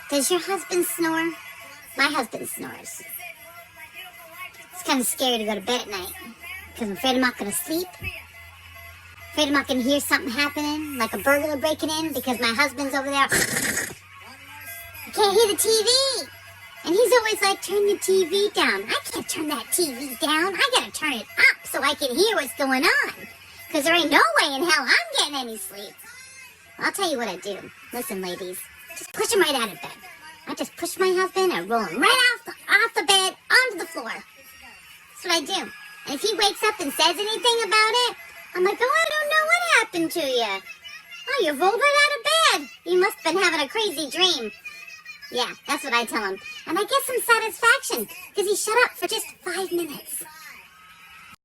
Does your husband snore? My husband snores. It's kind of scary to go to bed at night because I'm afraid I'm not going to sleep. Afraid I'm not going to hear something happening, like a burglar breaking in because my husband's over there. I can't hear the TV. And he's always like, turn the TV down. I can't turn that TV down. I got to turn it up so I can hear what's going on. Because there ain't no way in hell I'm getting any sleep. I'll tell you what I do. Listen, ladies, just push him right out of bed. I just push my husband and roll him right off the bed onto the floor. That's what I do. And if he wakes up and says anything about it, I'm like, oh, I don't know what happened to you. Oh, you rolled right out of bed. You must have been having a crazy dream. Yeah, that's what I tell him. And I get some satisfaction because he shut up for just 5 minutes.